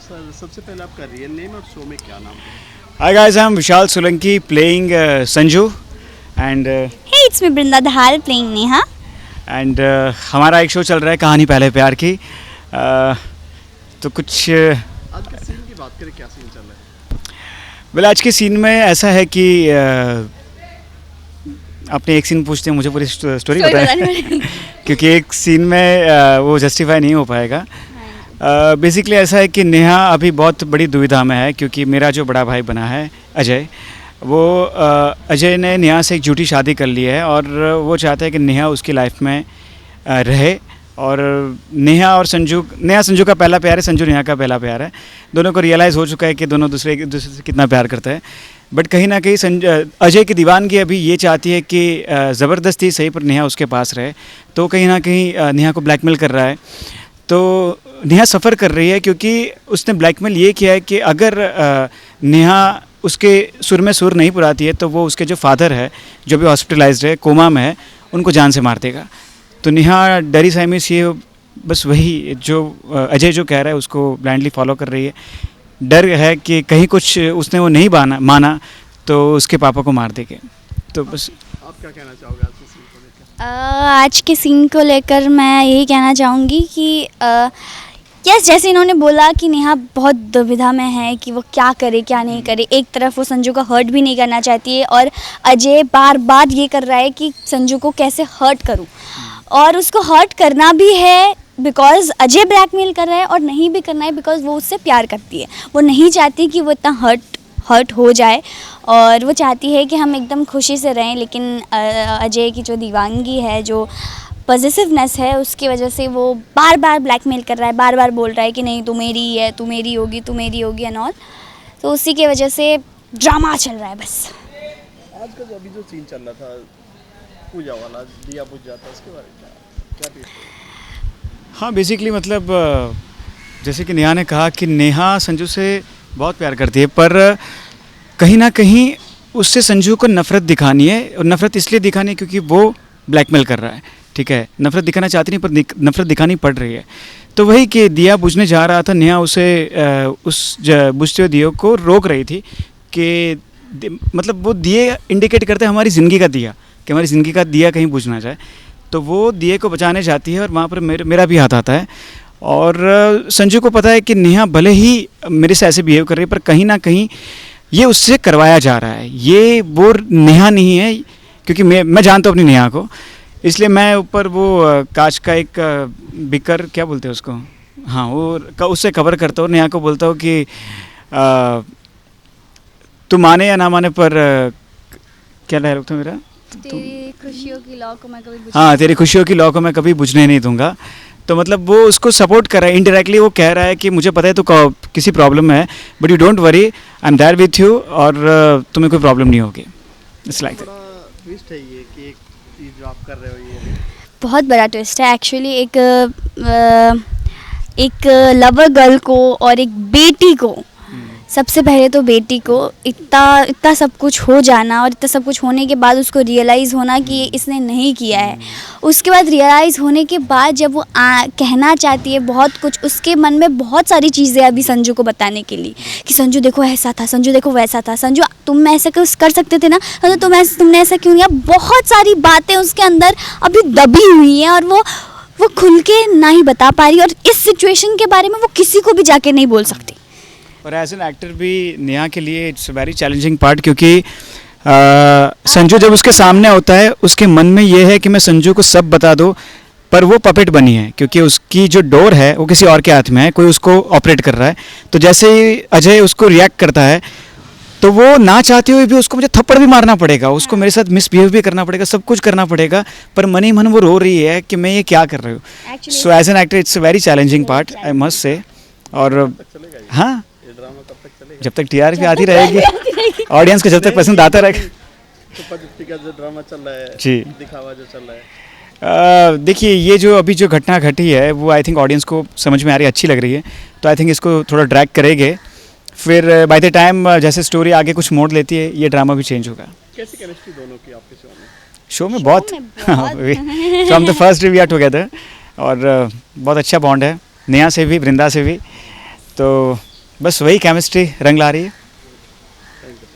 Sir सबसे पहले आपका रियल नेम और शो में क्या नाम है? Hi guys, I'm Vishal Solanki playing Sanju and Hey, it's me Brinda Dhal playing Neha. हमारा एक शो चल रहा है कहानी पहले प्यार की। तो कुछ आज के सीन की बात करें, क्या सीन चल रहा है? आज के सीन में ऐसा है कि आपने एक सीन पूछते हैं मुझे पूरी स्टोरी बताएं क्योंकि एक सीन में वो जस्टिफाई नहीं हो पाएगा। बेसिकली ऐसा है कि नेहा अभी बहुत बड़ी दुविधा में है क्योंकि मेरा जो बड़ा भाई बना है अजय, वो अजय ने नेहा से एक झूठी शादी कर ली है और वो चाहता है कि नेहा उसकी लाइफ में रहे। और नेहा संजू का पहला प्यार है, संजू नेहा का पहला प्यार है। दोनों को रियलाइज़ हो चुका है कि दोनों एक दूसरे से कितना प्यार करते हैं। बट कहीं ना कहीं अजय की दीवानगी अभी ये चाहती है कि ज़बरदस्ती सही पर नेहा उसके पास रहे। तो कहीं ना कहीं नेहा को ब्लैकमेल कर रहा है। तो नेहा सफ़र कर रही है क्योंकि उसने ब्लैकमेल ये किया है कि अगर नेहा उसके सुर में सुर नहीं पुराती है तो वो उसके जो फादर है, जो भी हॉस्पिटलाइज्ड है, कोमा में है, उनको जान से मार देगा। तो नेहा डरी सहमी सी है, बस वही जो अजय जो कह रहा है उसको ब्लाइंडली फॉलो कर रही है। डर है कि कहीं कुछ उसने वो नहीं माना तो उसके पापा को मार देंगे। तो बस आप क्या कहना चाहोगे आज के सीन को लेकर? आज के सीन को लेकर मैं यही कहना चाहूँगी कि यस, जैसे इन्होंने बोला कि नेहा बहुत दुविधा में है कि वो क्या करे क्या नहीं करे। एक तरफ वो संजू का हर्ट भी नहीं करना चाहती है और अजय बार बार ये कर रहा है कि संजू को कैसे हर्ट करूँ, और उसको हर्ट करना भी है बिकॉज़ अजय ब्लैकमेल कर रहा है और नहीं भी करना है बिकॉज़ वो उससे प्यार करती है। वो नहीं चाहती कि वो इतना हर्ट हो जाए और वो चाहती है कि हम एकदम खुशी से रहें। लेकिन अजय की जो दीवानगी है, जो पॉजिटिवनेस है, उसकी वजह से वो बार बार ब्लैकमेल कर रहा है, बार बार बोल रहा है कि नहीं तू मेरी ही है, तू मेरी होगी एंड ऑल। तो उसी की वजह से ड्रामा चल रहा है बस। आज का जो अभी जो सीन चल रहा था पूजा वाला, दिया बुझ जाता, उसके बारे में क्या टिप्स? हाँ, बेसिकली मतलब जैसे कि नेहा ने कहा कि नेहा संजू से बहुत प्यार करती है, पर कहीं ना कहीं उससे संजू को नफ़रत दिखानी है। और नफ़रत इसलिए दिखानी है क्योंकि वो ब्लैकमेल कर रहा है, ठीक है। नफ़रत दिखाना चाहती नहीं पर नफ़रत दिखानी पड़ रही है। तो वही कि दिया बुझने जा रहा था, नेहा उसे उस बुझते हुए दिए को रोक रही थी कि मतलब वो दिए इंडिकेट करते हैं हमारी ज़िंदगी का दिया, कि हमारी ज़िंदगी का दिया कहीं बुझ ना जाए। तो वो दिए को बचाने जाती है और वहाँ पर मेरा भी हाथ आता है। और संजू को पता है कि नेहा भले ही मेरे से ऐसे बिहेव कर रही है पर कहीं ना कहीं ये उससे करवाया जा रहा है। ये वो नेहा नहीं है, क्योंकि मैं जानता हूँ अपनी नेहा को, इसलिए मैं ऊपर वो कांच का एक बिकर क्या बोलते हैं उसको, हाँ, वो उससे कवर करता हूँ। नेहा को बोलता हूँ कि तू माने या ना माने पर क्या डायलॉग था मेरा, तेरी खुशियों की लौ को मैं कभी हाँ, तेरी खुशियों की लौ को मैं कभी बुझने नहीं दूंगा। तो मतलब वो उसको सपोर्ट कर रहा है इनडायरेक्टली। वो कह रहा है कि मुझे पता है तो किसी प्रॉब्लम में है, but you don't worry, I am there with you, और तुम्हें कोई प्रॉब्लम नहीं होगी। इट्स लाइक बड़ा ट्विस्ट है ये कि एक चीज़ जो आप कर रहे हो ये बहुत बड़ा ट्विस्ट है एक्चुअली। एक लवर गर्ल को और एक बेटी को, सबसे पहले तो बेटी को इतना सब कुछ हो जाना और इतना सब कुछ होने के बाद उसको रियलाइज़ होना कि इसने नहीं किया है। उसके बाद रियलाइज़ होने के बाद जब वो कहना चाहती है बहुत कुछ, उसके मन में बहुत सारी चीज़ें अभी संजू को बताने के लिए कि संजू देखो ऐसा था, संजू देखो वैसा था, संजू तुम ऐसा कुछ कर सकते थे ना, संजू तुमने ऐसा क्यों किया। बहुत सारी बातें उसके अंदर अभी दबी हुई हैं और वो खुल के ना ही बता पा रही और इस सिचुएशन के बारे में वो किसी को भी जाके नहीं बोल सकती। और एज एन एक्टर भी नेहा के लिए इट्स वेरी चैलेंजिंग पार्ट, क्योंकि संजू जब उसके सामने होता है उसके मन में ये है कि मैं संजू को सब बता दूं, पर वो पपेट बनी है क्योंकि उसकी जो डोर है वो किसी और के हाथ में है, कोई उसको ऑपरेट कर रहा है। तो जैसे ही अजय उसको रिएक्ट करता है तो वो ना चाहते हुए भी उसको मुझे थप्पड़ भी मारना पड़ेगा, उसको मेरे साथ मिसबिहेव भी करना पड़ेगा, सब कुछ करना पड़ेगा, पर मन ही मन वो रो रही है कि मैं ये क्या कर रही हूँ। So as an actor it's a very challenging part, I must say. और हाँ, जब तक टीआरपी आती रहेगी, ऑडियंस को जब तक पसंद आता रहेगा। का जो ड्रामा चल रहा है जी, दिखावा जो चल रहा है, देखिए ये जो अभी जो घटना घटी है वो आई थिंक ऑडियंस को समझ में आ रही है, अच्छी लग रही है। तो आई थिंक इसको थोड़ा ड्रैग करेंगे, फिर बाय द टाइम जैसे स्टोरी आगे कुछ मोड़ लेती है ये ड्रामा भी चेंज होगा। कैसी केमिस्ट्री दोनों की आपके शो में? शो में बहुत from the first we are together और बहुत अच्छा बॉन्ड है नेहा से भी, वृंदा से भी। तो बस वही केमिस्ट्री रंग ला रही है। Thank you.